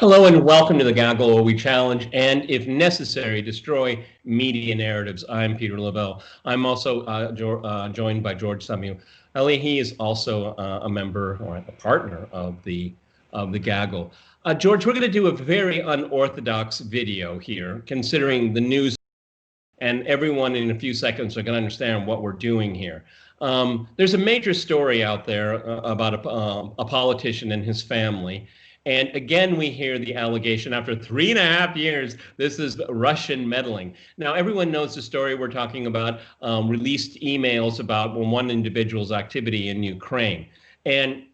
Hello and welcome to the Gaggle, where we challenge and, if necessary, destroy media narratives. I'm Peter Lavelle. I'm also joined by George Szamuely. He is also a member or a partner of the Gaggle. George, we're going to do a very unorthodox video here, considering the news, and everyone in a few seconds are going to understand what we're doing here. There's a major story out there about a politician and his family. And again, we hear the allegation after 3.5 years, this is Russian meddling. Now, everyone knows the story we're talking about, released emails about one individual's activity in Ukraine. And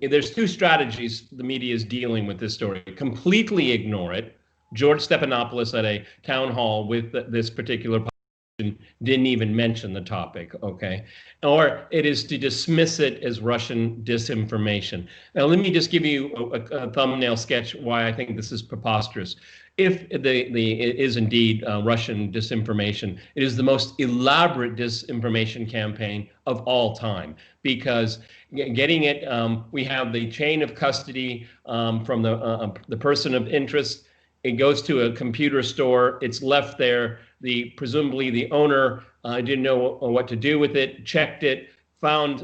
there's two strategies the media is dealing with this story. Completely ignore it. George Stephanopoulos at a town hall with this particular didn't even mention the topic, okay? Or it is to dismiss it as Russian disinformation. Now, let me just give you a thumbnail sketch why I think this is preposterous. If it is indeed Russian disinformation, it is the most elaborate disinformation campaign of all time, because getting it, we have the chain of custody from the person of interest. It goes to a computer store. It's left there. Presumably the owner didn't know what to do with it, checked it, found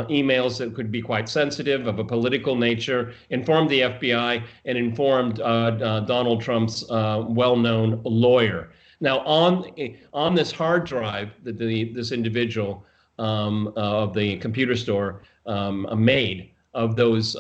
emails that could be quite sensitive, of a political nature, informed the FBI, and informed Donald Trump's well-known lawyer. Now, on this hard drive that this individual of the computer store made of those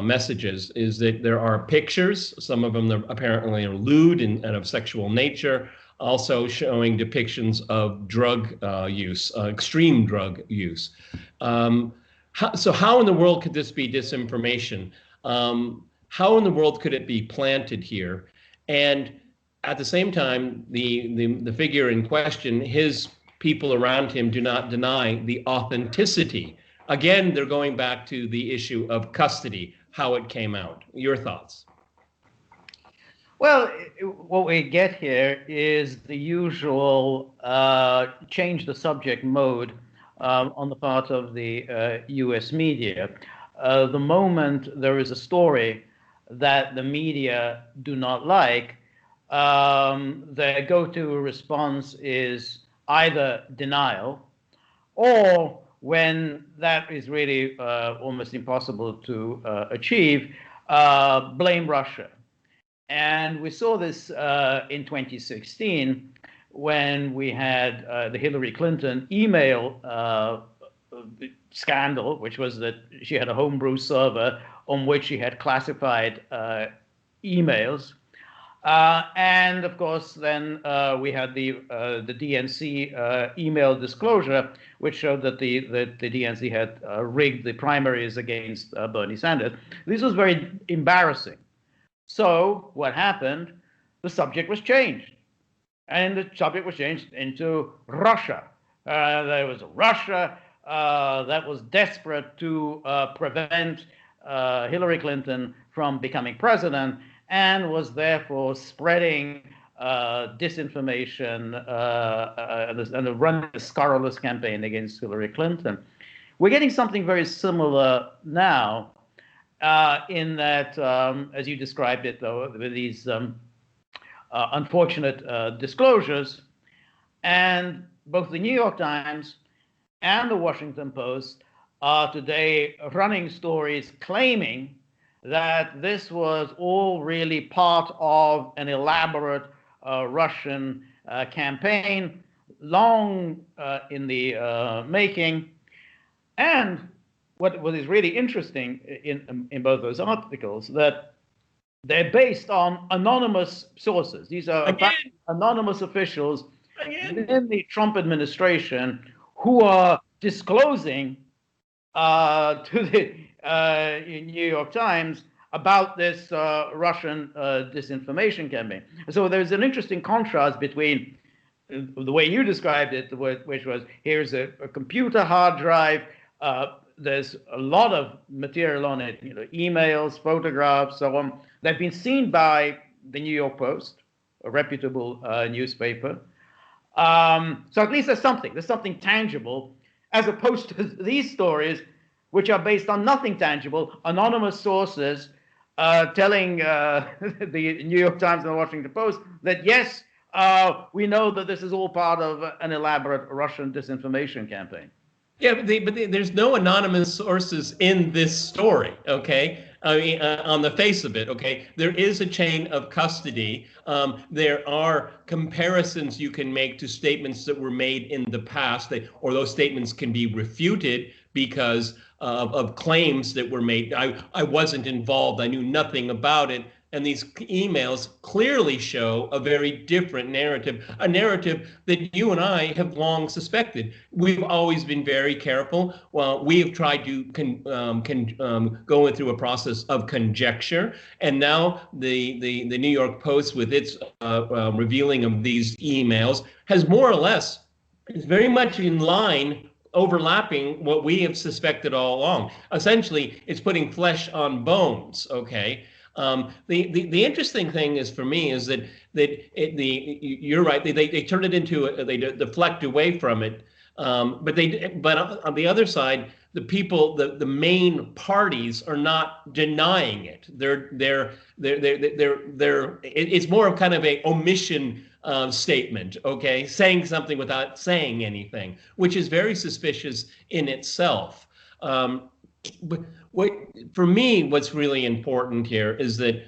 messages is that there are pictures, some of them apparently are lewd and of sexual nature, also showing depictions of drug use, extreme drug use. So how in the world could this be disinformation? How in the world could it be planted here? And at the same time, the figure in question, his people around him do not deny the authenticity. Again, they're going back to the issue of custody, how it came out. Your thoughts? Well, what we get here is the usual change the subject mode on the part of the US media. The moment there is a story that the media do not like, their go-to response is either denial, or when that is really almost impossible to achieve, blame Russia. And we saw this in 2016 when we had the Hillary Clinton email scandal, which was that she had a homebrew server on which she had classified emails. And of course, then we had the DNC email disclosure, which showed that the DNC had rigged the primaries against Bernie Sanders. This was very embarrassing. So what happened? The subject was changed, and the subject was changed into Russia. There was Russia that was desperate to prevent Hillary Clinton from becoming president, and was therefore spreading disinformation and running a scurrilous campaign against Hillary Clinton. We're getting something very similar now, in that, as you described it, though, with these unfortunate disclosures, and both the New York Times and the Washington Post are today running stories claiming that this was all really part of an elaborate Russian campaign, long in the making. And what is really interesting in both those articles, that they're based on anonymous sources. These are anonymous officials in the Trump administration who are disclosing to the New York Times about this Russian disinformation campaign. So there's an interesting contrast between the way you described it, which was, here's a computer hard drive, there's a lot of material on it, emails, photographs, so on, that have been seen by the New York Post, a reputable newspaper. So at least there's something tangible, as opposed to these stories, which are based on nothing tangible, anonymous sources telling the New York Times and the Washington Post that, yes, we know that this is all part of an elaborate Russian disinformation campaign. Yeah, there's no anonymous sources in this story, okay? I mean, on the face of it, okay? There is a chain of custody. There are comparisons you can make to statements that were made in the past, or those statements can be refuted because of claims that were made. I wasn't involved. I knew nothing about it. And these emails clearly show a very different narrative, a narrative that you and I have long suspected. We've always been very careful. Well, we have tried to go through a process of conjecture, and now the New York Post, with its revealing of these emails, has more or less is very much in line, overlapping what we have suspected all along. Essentially, it's putting flesh on bones. Okay. The interesting thing is, for me, is that you're right. They turn it into they deflect away from it. But on the other side, the people, the main parties, are not denying it. It's more of kind of a omission statement, okay, saying something without saying anything, which is very suspicious in itself. But for me, what's really important here is that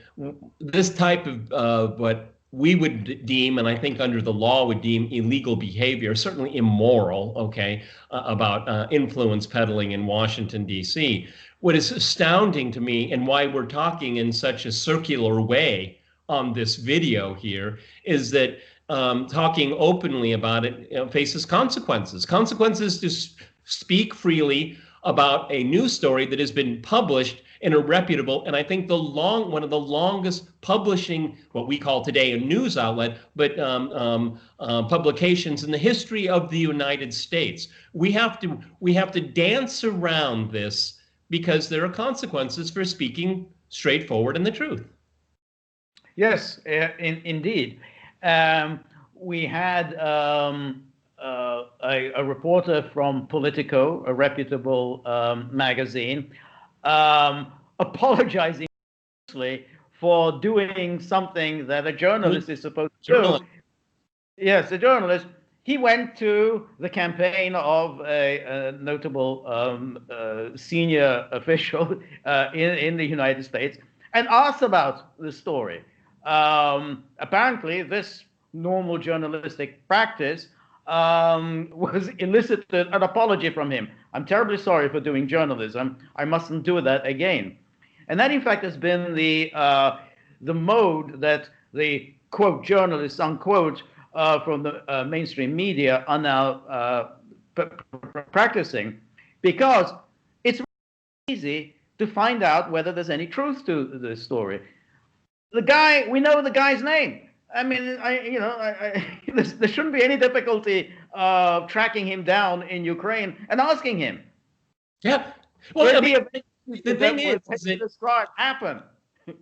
this type of what we would deem, and I think under the law would deem, illegal behavior, certainly immoral, okay, about influence peddling in Washington, D.C. What is astounding to me, and why we're talking in such a circular way on this video here, is that talking openly about it, faces consequences. Consequences to speak freely about a news story that has been published in a reputable, and I think one of the longest publishing, what we call today a news outlet, but publications in the history of the United States. We have to dance around this because there are consequences for speaking straightforward and the truth. Yes, indeed. We had a reporter from Politico, a reputable magazine, apologizing for doing something that a journalist is supposed to do. Yes, a journalist. He went to the campaign of a notable senior official in the United States and asked about the story. Apparently, this normal journalistic practice was elicited an apology from him. I'm terribly sorry for doing journalism. I mustn't do that again. And that, in fact, has been the mode that the, quote, journalists, unquote, from the mainstream media are now practicing, because it's really easy to find out whether there's any truth to the story. The guy, we know the guy's name. I mean, there shouldn't be any difficulty tracking him down in Ukraine and asking him. Yeah. Well, the thing is that described happen.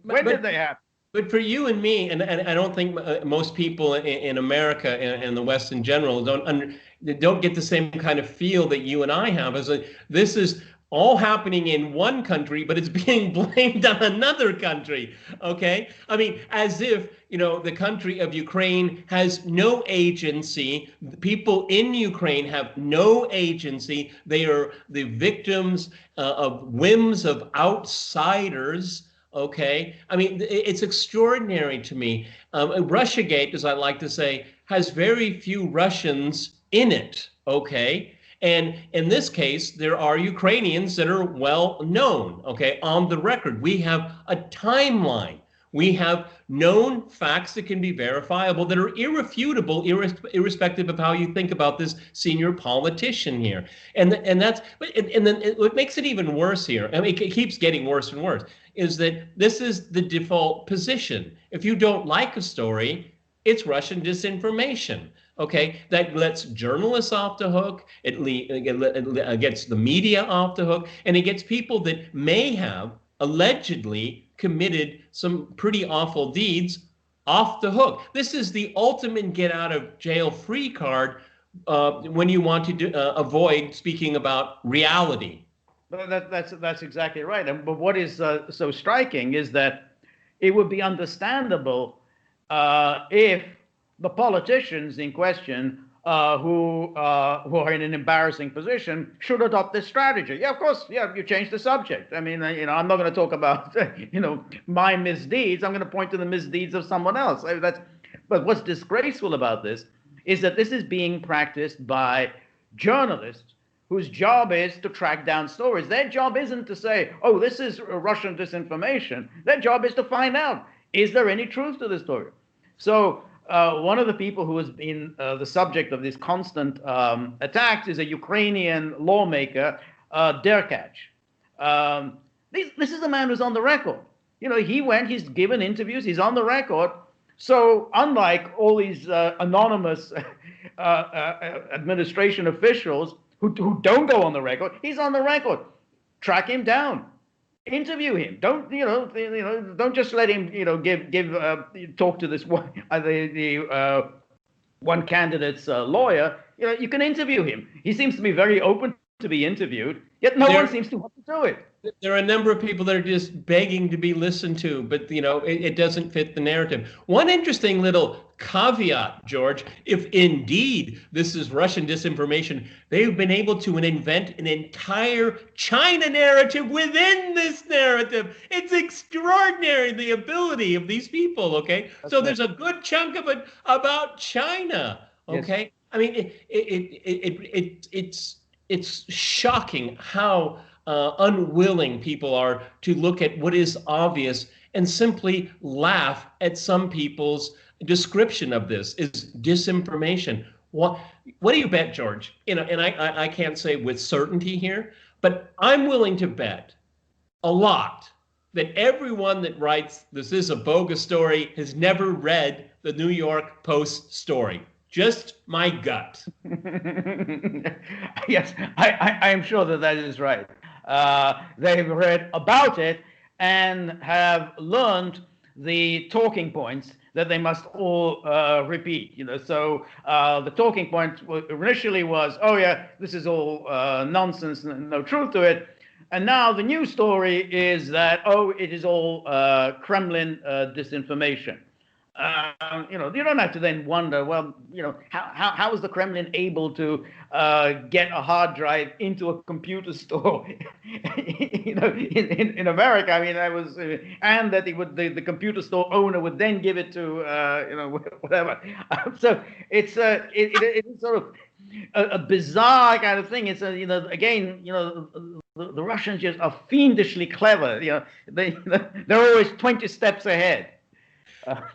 When did they happen? But for you and me, and I don't think most people in America and the West in general don't get the same kind of feel that you and I have. As this is all happening in one country, but it's being blamed on another country. Okay, I mean, as if the country of Ukraine has no agency. The people in Ukraine have no agency. They are the victims of whims of outsiders. Okay, I mean, it's extraordinary to me. Russiagate, as I like to say, has very few Russians in it. Okay. And in this case, there are Ukrainians that are well known, okay, on the record. We have a timeline. We have known facts that can be verifiable, that are irrefutable, irrespective of how you think about this senior politician here. And then what makes it even worse here, I mean, it keeps getting worse and worse, is that this is the default position. If you don't like a story, it's Russian disinformation. Okay, that lets journalists off the hook. It gets the media off the hook, and it gets people that may have allegedly committed some pretty awful deeds off the hook. This is the ultimate get out of jail free card when you want to avoid speaking about reality. But that's exactly right. But what is so striking is that it would be understandable if the politicians in question who are in an embarrassing position should adopt this strategy. Yeah, of course. Yeah, you change the subject. I mean, I'm not going to talk about my misdeeds. I'm going to point to the misdeeds of someone else. But what's disgraceful about this is that this is being practiced by journalists whose job is to track down stories. Their job isn't to say, oh, this is Russian disinformation. Their job is to find out, is there any truth to this story? So one of the people who has been the subject of these constant attacks is a Ukrainian lawmaker, Derkach. This is a man who's on the record. He's given interviews, he's on the record. So unlike all these anonymous administration officials who don't go on the record, he's on the record. Track him down, interview him. Don't don't just let him talk to this one one candidate's lawyer. You can interview him. He seems to be very open to be interviewed, yet no one seems to want to do it. There are a number of people that are just begging to be listened to, but it doesn't fit the narrative. One interesting little caveat, George, if indeed this is Russian disinformation, they've been able to invent an entire China narrative within this narrative. It's extraordinary, the ability of these people, okay? That's so there's a good chunk of it about China, okay? Yes. I mean, it's shocking how unwilling people are to look at what is obvious and simply laugh at some people's description of this is disinformation. What do you bet, George? And I can't say with certainty here, but I'm willing to bet a lot that everyone that writes this is a bogus story has never read the New York Post story. Just my gut. Yes, I am sure that is right. They've read about it and have learned the talking points that they must all repeat. So the talking point initially was, oh yeah, this is all nonsense, no truth to it. And now the new story is that, oh, it is all Kremlin disinformation. You don't have to then wonder, well, how is the Kremlin able to get a hard drive into a computer store? In America, I mean, and that the computer store owner would then give it to whatever. So it's sort of a bizarre kind of thing. It's the Russians just are fiendishly clever. They're always 20 steps ahead.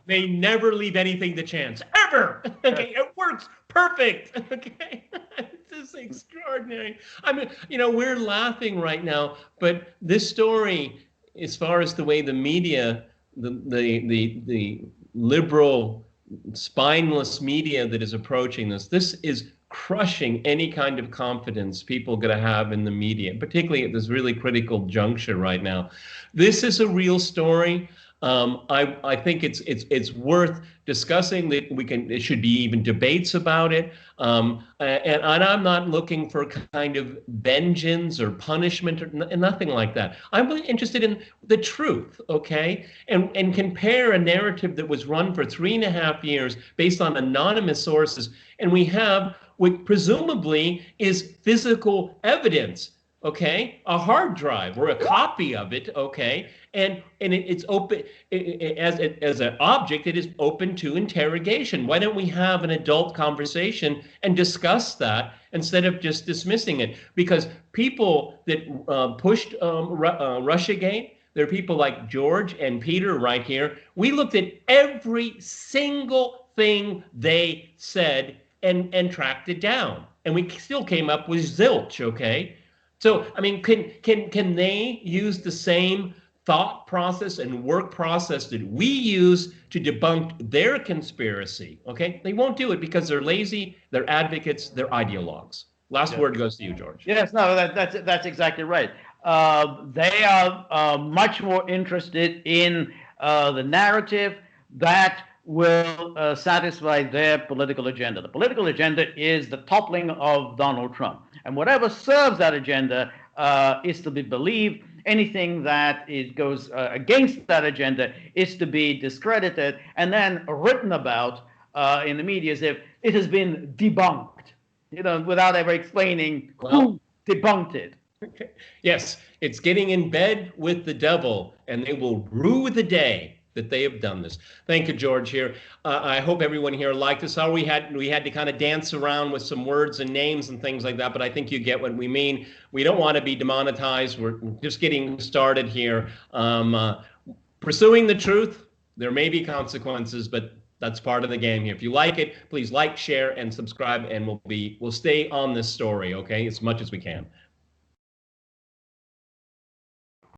They never leave anything to chance, ever. Okay, it works perfect. Okay, this is extraordinary. I mean, we're laughing right now, but this story, as far as the way the media, the liberal, spineless media that is approaching this is crushing any kind of confidence people are going to have in the media, particularly at this really critical juncture right now. This is a real story. I think it's worth discussing. That there should be even debates about it. And I'm not looking for kind of vengeance or punishment or nothing like that. I'm really interested in the truth, okay? And compare a narrative that was run for 3.5 years based on anonymous sources, and we have what presumably is physical evidence. Okay, a hard drive or a copy of it. Okay, and it's open as an object. It is open to interrogation. Why don't we have an adult conversation and discuss that instead of just dismissing it? Because people that pushed Russiagate, there are people like George and Peter right here. We looked at every single thing they said and tracked it down, and we still came up with zilch. Okay. So, I mean, can they use the same thought process and work process that we use to debunk their conspiracy? Okay, they won't do it because they're lazy, they're advocates, they're ideologues. Last word goes to you, George. Yes, no, that's exactly right. They are much more interested in the narrative that will satisfy their political agenda. The political agenda is the toppling of Donald Trump. And whatever serves that agenda is to be believed. Anything that goes against that agenda is to be discredited and then written about in the media as if it has been debunked, without ever explaining who debunked it. Yes, it's getting in bed with the devil, and they will rue the day that they have done this. Thank you, George. Here, I hope everyone here liked this. We had to kind of dance around with some words and names and things like that, but I think you get what we mean. We don't want to be demonetized. We're just getting started here. Pursuing the truth, there may be consequences, but that's part of the game here. If you like it, please like, share, and subscribe, and we'll stay on this story, okay, as much as we can.